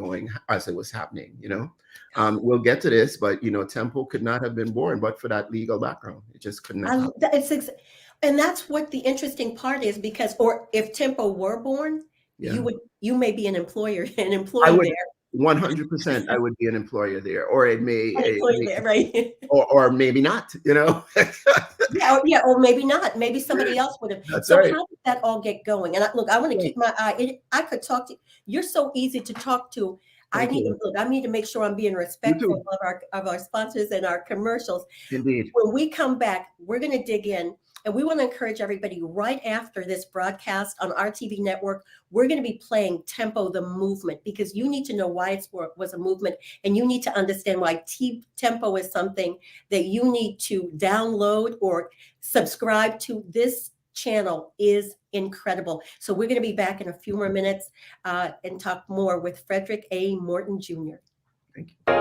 Speaker 2: happening, you know. We'll get to this, but, you know, Tempo could not have been born but for that legal background. It just couldn't have happened.
Speaker 1: And that's what the interesting part is, because, or if Tempo were born, you may be an employer there.
Speaker 2: 100%, I would be an employer there, or it may,
Speaker 1: right?
Speaker 2: or maybe not, you know.
Speaker 1: or maybe not. Maybe somebody else would have.
Speaker 2: That's
Speaker 1: so
Speaker 2: right.
Speaker 1: How did that all get going? And I want to keep my eye. I could talk to you. You're so easy to talk to. I need to make sure I'm being respectful of our sponsors and our commercials.
Speaker 2: Indeed.
Speaker 1: When we come back, we're going to dig in. And we want to encourage everybody right after this broadcast on our TV network, we're going to be playing Tempo the Movement, because you need to know why it was a movement, and you need to understand why Tempo is something that you need to download or subscribe to. This channel is incredible. So we're going to be back in a few more minutes and talk more with Frederick A. Morton Jr.
Speaker 2: Thank you.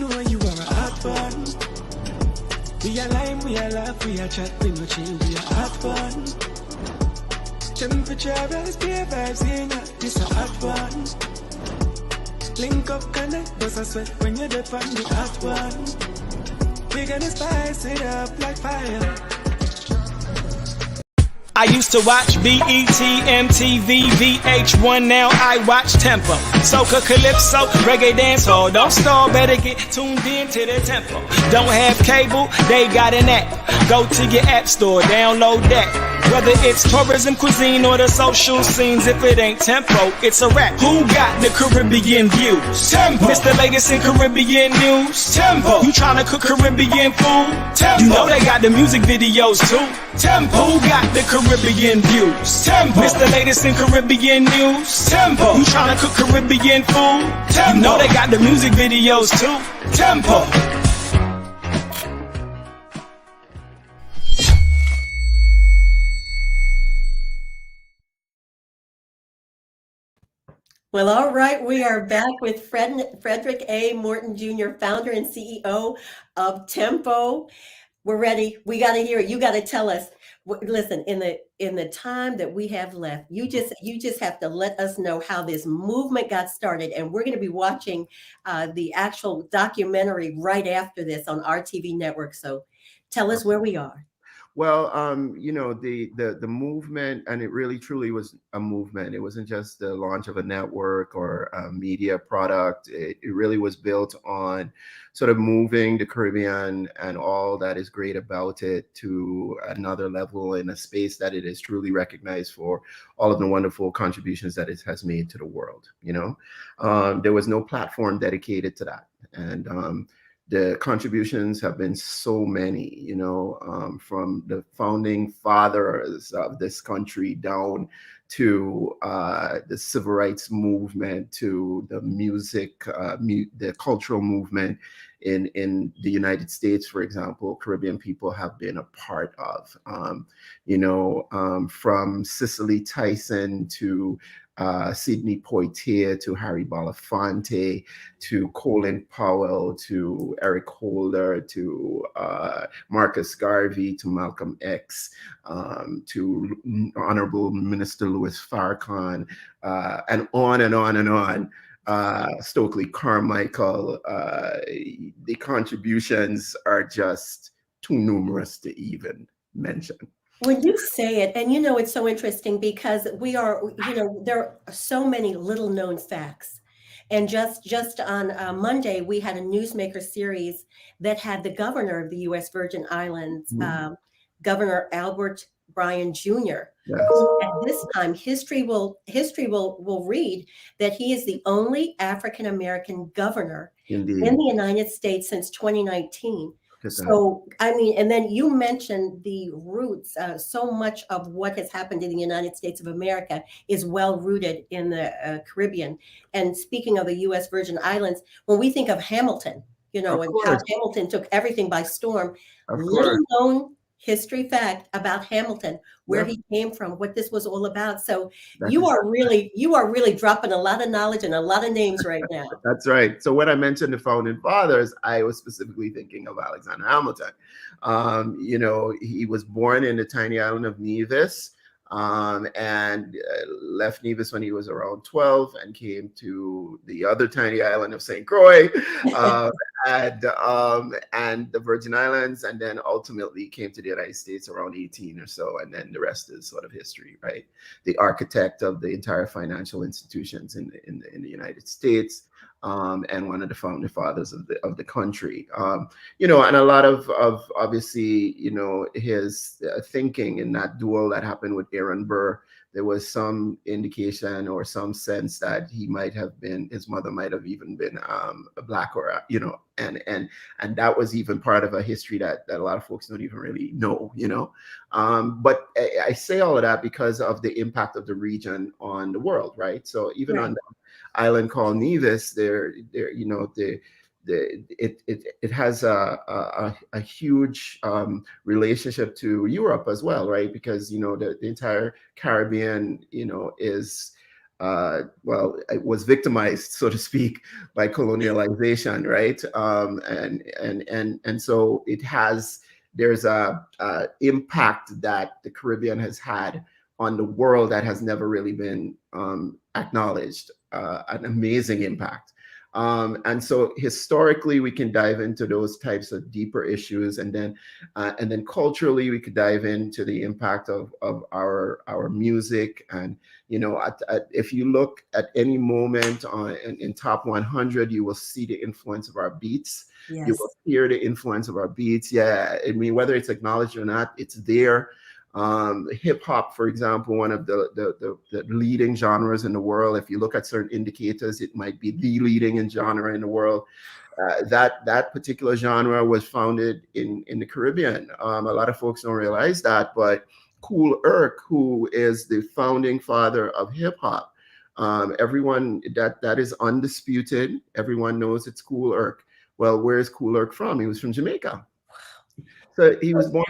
Speaker 3: know you are a hot one. We are lime, we are laugh, we are chat, we no chill, we are hot one. Temperature rise, beer vibes in ya, this a hot one. Link up, connect, bust a sweat when you're deep on the hot one. We gonna spice it up like fire. I used to watch BET, MTV, VH1, now I watch Tempo. Soca, Calypso, Reggae Dancehall. Don't stall, better get tuned in to the tempo. Don't have cable, they got an app. Go to your app store, download that. Whether it's tourism, cuisine, or the social scenes, if it ain't Tempo, it's a rap. Who got the Caribbean views? Tempo. It's the latest in Caribbean news. Tempo. You tryna cook Caribbean food? Tempo. You know they got the music videos too. Tempo. Who got the Caribbean views? Tempo. It's the latest in Caribbean news. Tempo. You tryna cook Caribbean food? Tempo. You know they got the music videos too. Tempo.
Speaker 1: Well, all right, we are back with Frederick A. Morton Jr., founder and CEO of Tempo. We're ready. We got to hear it. You got to tell us. Listen, in the time that we have left, you just have to let us know how this movement got started, and we're going to be watching the actual documentary right after this on our TV network. So, tell us where we are.
Speaker 2: Well, you know, the movement, and it really truly was a movement. It wasn't just the launch of a network or a media product. It really was built on sort of moving the Caribbean and all that is great about it to another level in a space that it is truly recognized for all of the wonderful contributions that it has made to the world. You know, there was no platform dedicated to that. And the contributions have been so many, you know, from the founding fathers of this country down to the civil rights movement, to the music, the cultural movement in the United States, for example. Caribbean people have been a part of, you know, from Cicely Tyson to Sidney Poitier to Harry Belafonte to Colin Powell to Eric Holder to Marcus Garvey to Malcolm X to Honorable Minister Louis Farrakhan, and on and on and on. Stokely Carmichael, the contributions are just too numerous to even mention.
Speaker 1: When you say it, and you know, it's so interesting because we are, you know, there are so many little known facts. And just on Monday, we had a NewsMakers series that had the governor of the U.S. Virgin Islands, Governor Albert Bryan Jr.
Speaker 2: Yes.
Speaker 1: Who at this time, history will read that he is the only African American governor
Speaker 2: Indeed.
Speaker 1: in the United States since 2019. So, I mean, and then you mentioned the roots. So much of what has happened in the United States of America is well rooted in the Caribbean. And speaking of the U.S. Virgin Islands, when we think of Hamilton, you know, and how Hamilton took everything by storm, little known history fact about Hamilton, where he came from, what this was all about. So you are really dropping a lot of knowledge and a lot of names right now.
Speaker 2: That's right. So when I mentioned the founding fathers, I was specifically thinking of Alexander Hamilton. You know, he was born in the tiny island of Nevis, and left Nevis when he was around 12 and came to the other tiny island of St. Croix, and the Virgin Islands, and then ultimately came to the United States around 18 or so, and then the rest is sort of history, right? The architect of the entire financial institutions in the United States, and one of the founding fathers of the country, you know, and a lot of obviously, you know, his thinking in that duel that happened with Aaron Burr. There was some indication or some sense that he might have been, his mother might have even been a Black, or you know, and that was even part of a history that a lot of folks don't even really know, you know. But I say all of that because of the impact of the region on the world, right? So even on the island called Nevis, there, you know, it has a huge relationship to Europe as well, right? Because, you know, the entire Caribbean, you know, is well, it was victimized, so to speak, by colonialization, right? And so there's a impact that the Caribbean has had on the world that has never really been acknowledged. An amazing impact. And so historically, we can dive into those types of deeper issues, and then culturally, we could dive into the impact of our music. And if you look at any moment in top 100, you will see the influence of our beats.
Speaker 1: Yes.
Speaker 2: You will hear the influence of our beats. Yeah, I mean, whether it's acknowledged or not, it's there. Hip hop, for example, one of the leading genres in the world. If you look at certain indicators, it might be the leading genre in the world. That particular genre was founded in the Caribbean. A lot of folks don't realize that, but Kool Herc, who is the founding father of hip hop, everyone that is undisputed. Everyone knows it's Kool Herc. Well, where's Kool Herc from? He was from Jamaica. So he was born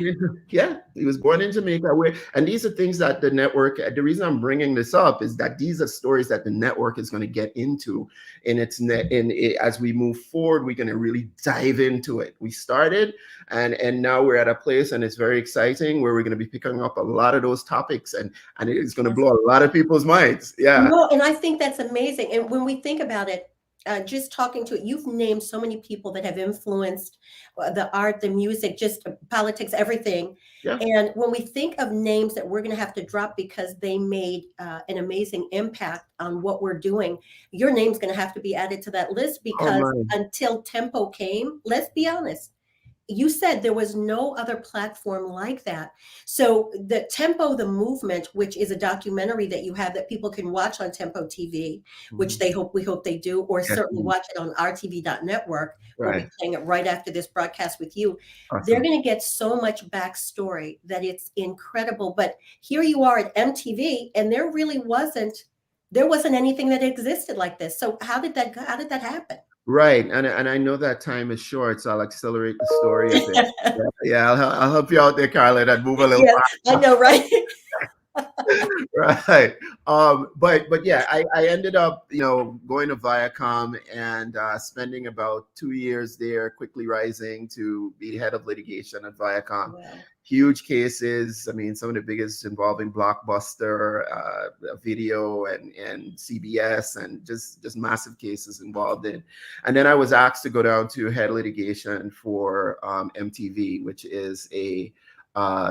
Speaker 2: in Jamaica. And these are things that the network, the reason I'm bringing this up is that these are stories that the network is going to get into as we move forward. We're going to really dive into it. We started and now we're at a place, and it's very exciting, where we're going to be picking up a lot of those topics, and it is going to blow a lot of people's minds. Yeah.
Speaker 1: No, and I think that's amazing. And when we think about it, just talking to it, you've named so many people that have influenced the art, the music, just politics, everything.
Speaker 2: Yeah.
Speaker 1: And when we think of names that we're going to have to drop because they made an amazing impact on what we're doing, your name's going to have to be added to that list, because until Tempo came, let's be honest, you said there was no other platform like that. So the Tempo, the movement, which is a documentary that you have that people can watch on Tempo TV, which we hope they do, or certainly watch it on rtv.network. We'll be playing it right after this broadcast with you. Awesome. They're going to get so much backstory that it's incredible. But here you are at MTV, and there wasn't anything that existed like this. So how did that happen?
Speaker 2: Right, and I know that time is short, so I'll accelerate the story a bit. Yeah, I'll help you out there, Carla, and move a little.
Speaker 1: Yeah, I know, right?
Speaker 2: Right. But yeah, I ended up, going to Viacom and spending about 2 years there, quickly rising to be head of litigation at Viacom. Wow. Huge cases. I mean, some of the biggest involving Blockbuster, Video, and CBS, and just massive cases involved in. And then I was asked to go down to head litigation for MTV, which is a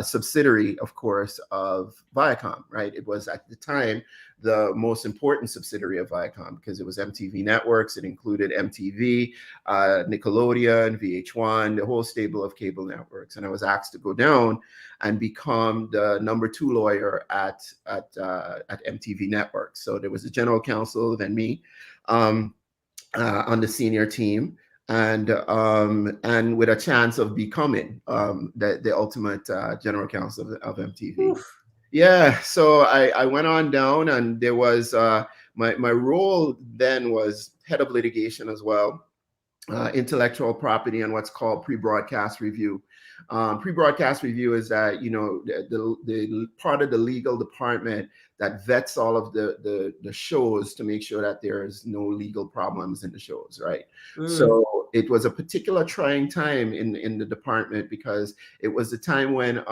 Speaker 2: subsidiary, of course, of Viacom, right? It was at the time the most important subsidiary of Viacom, because it was MTV Networks. It included MTV, Nickelodeon, VH1, the whole stable of cable networks. And I was asked to go down and become the number 2 lawyer at MTV Networks. So there was a general counsel, then me, on the senior team. And with a chance of becoming the ultimate general counsel of MTV. Oof. Yeah, so I went on down, and there was my role then was head of litigation as well, intellectual property, and what's called pre-broadcast review. Pre-broadcast review is that, the part of the legal department that vets all of the shows to make sure that there's no legal problems in the shows, right? So it was a particular trying time in the department, because it was a time when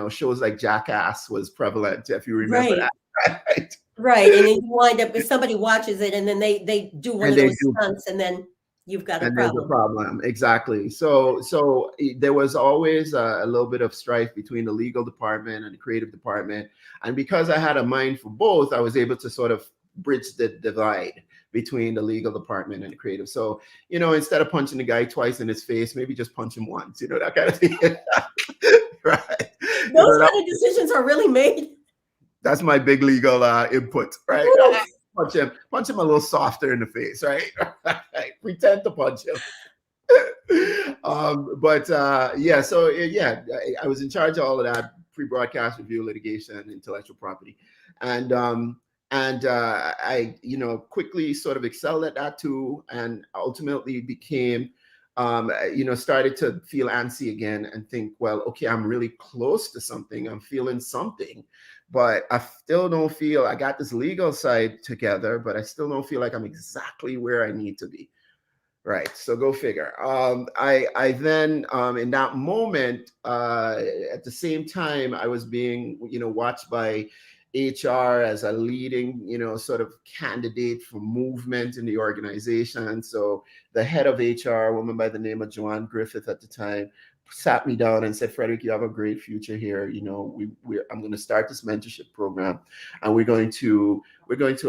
Speaker 2: shows like Jackass was prevalent, if you remember that.
Speaker 1: Right. And then you wind up, if somebody watches it and then they do one of those stunts, and then you've got a problem.
Speaker 2: There's a problem. Exactly. So there was always a little bit of strife between the legal department and the creative department. And because I had a mind for both, I was able to sort of bridge the divide between the legal department and the creative. So, instead of punching the guy twice in his face, maybe just punch him once, that kind of thing. Right.
Speaker 1: Those kind of decisions are really made.
Speaker 2: That's my big legal input, right? Punch him a little softer in the face, right? Pretend to punch him. I was in charge of all of that pre-broadcast review, litigation, intellectual property, and I quickly sort of excelled at that too, and ultimately became started to feel antsy again and think, well, okay, I'm really close to something. I'm feeling something, but I still don't feel I got this legal side together, but I still don't feel like I'm exactly where I need to be. Right. So go figure. I then, in that moment, at the same time, I was being, watched by HR as a leading, sort of candidate for movement in the organization. So the head of HR, a woman by the name of Joanne Griffith at the time, sat me down and said, Frederick, you have a great future here. I'm going to start this mentorship program, and we're going to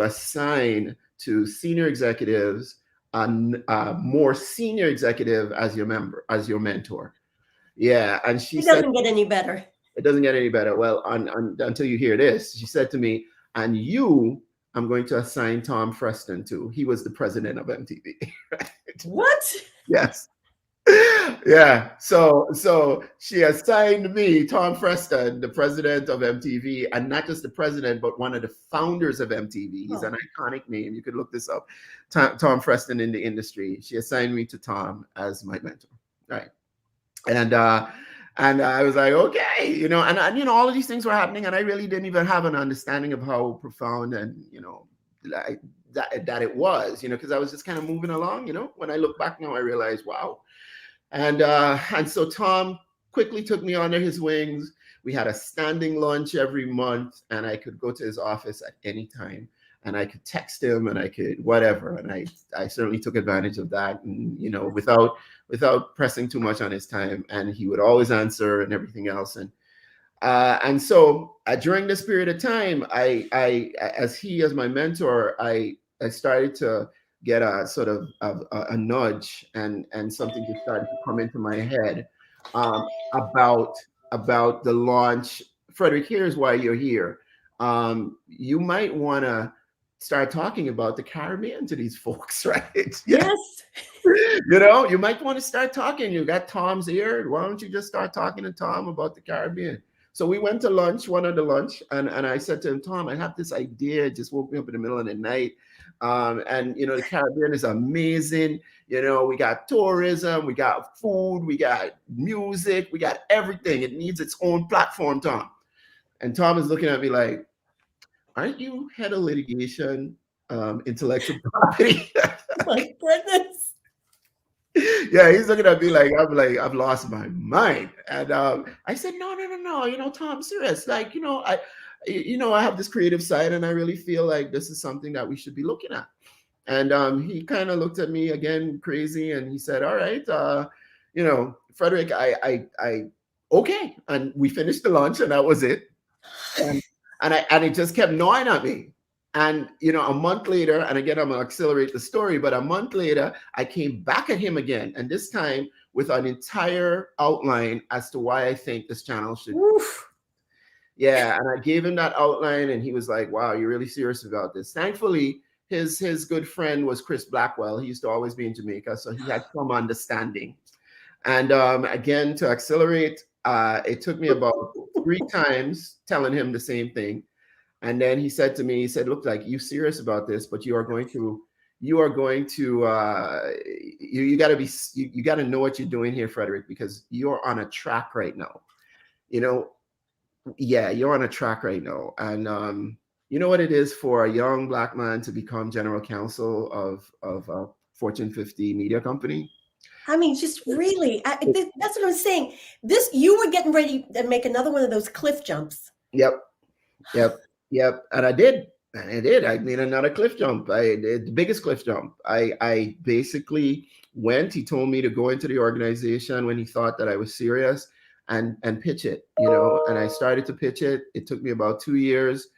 Speaker 2: assign to senior executives a more senior executive as your mentor. Yeah. And she said,
Speaker 1: it doesn't get any better.
Speaker 2: It doesn't get any better. Well, until you hear this, she said to me, and I'm going to assign Tom Freston to. He was the president of MTV. Right?
Speaker 1: What?
Speaker 2: Yes. Yeah. So she assigned me, Tom Freston, the president of MTV, and not just the president, but one of the founders of MTV. He's an iconic name. You could look this up. Tom Freston in the industry. She assigned me to Tom as my mentor. Right. And I was like, okay, and all of these things were happening, and I really didn't even have an understanding of how profound and that it was, because I was just kind of moving along. When I look back now, I realize, wow. And so Tom quickly took me under his wings. We had a standing lunch every month, and I could go to his office at any time, and I could text him, and I could whatever. And I certainly took advantage of that, and without pressing too much on his time. And he would always answer and everything else. And so during this period of time, as my mentor, I started to get a sort of a nudge and something just started to come into my head about the launch. Frederick, here's why you're here. You might want to start talking about the Caribbean to these folks, right?
Speaker 1: Yes.
Speaker 2: You might want to start talking. You got Tom's ear. Why don't you just start talking to Tom about the Caribbean? So we went to lunch, one of the lunch, and I said to him, Tom, I have this idea. It just woke me up in the middle of the night. The Caribbean is amazing. We got tourism, we got food, we got music, we got everything. It needs its own platform, Tom. And Tom is looking at me like, aren't you head of litigation, intellectual property?
Speaker 1: My goodness.
Speaker 2: Yeah, he's looking at me like I've lost my mind. And I said, no, Tom, I'm serious. Like, I have this creative side, and I really feel like this is something that we should be looking at. And he kind of looked at me again, crazy, and he said, all right, Frederick, I okay. And we finished the lunch, and that was it. And it just kept gnawing at me. And, a month later, and again, I'm going to accelerate the story, but a month later, I came back at him again. And this time with an entire outline as to why I think this channel should.
Speaker 1: Oof.
Speaker 2: Yeah. And I gave him that outline, and he was like, wow, you're really serious about this. Thankfully, his good friend was Chris Blackwell. He used to always be in Jamaica, so he had some understanding. And again, to accelerate, it took me about 3 times telling him the same thing. And then he said to me, look, like, you serious about this, but you got to know what you're doing here, Frederick, because you're on a track right now. Yeah, you're on a track right now. And you know what it is for a young Black man to become general counsel of a Fortune 50 media company?
Speaker 1: I mean, just really, that's what I'm saying. You were getting ready to make another one of those cliff jumps.
Speaker 2: Yep. And I did. I made another cliff jump. The biggest cliff jump. I basically went. He told me to go into the organization when he thought that I was serious and pitch it, and I started to pitch it. It took me about 2 years,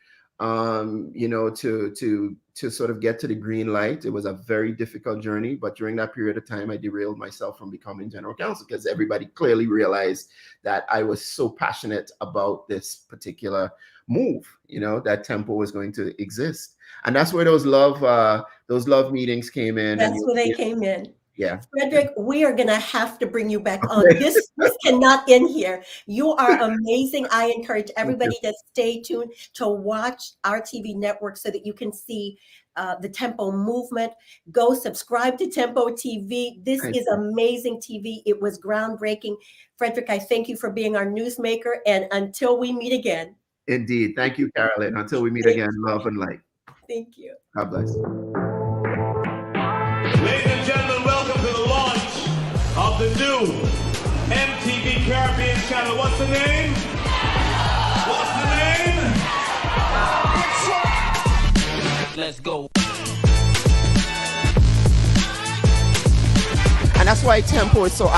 Speaker 2: to sort of get to the green light. It was a very difficult journey, but during that period of time, I derailed myself from becoming general counsel because everybody clearly realized that I was so passionate about this particular move, that Tempo was going to exist. And that's where those love meetings came in.
Speaker 1: That's where they came in.
Speaker 2: Yeah.
Speaker 1: Frederick, we are going to have to bring you back on. This cannot end here. You are amazing. I encourage everybody to stay tuned to watch our TV network so that you can see the Tempo movement. Go subscribe to Tempo TV. This is amazing TV. It was groundbreaking. Frederick, I thank you for being our newsmaker. And until we meet again.
Speaker 2: Indeed. Thank you, Carolyn. Until we meet again, love and light.
Speaker 1: Thank you.
Speaker 2: God bless.
Speaker 5: Ladies and gentlemen, welcome to the launch of the new MTV Caribbean channel. What's the name? What's the name?
Speaker 3: Let's go.
Speaker 2: And that's why tempo is so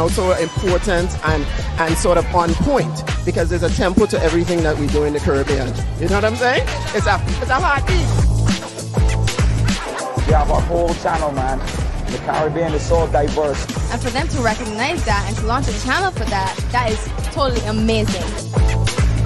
Speaker 2: so important and sort of on point, because there's a tempo to everything that we do in the Caribbean. You know what I'm saying? It's a heartbeat.
Speaker 6: We have a whole channel, man. The Caribbean is so diverse.
Speaker 7: And for them to recognize that and to launch a channel for that, that is totally amazing.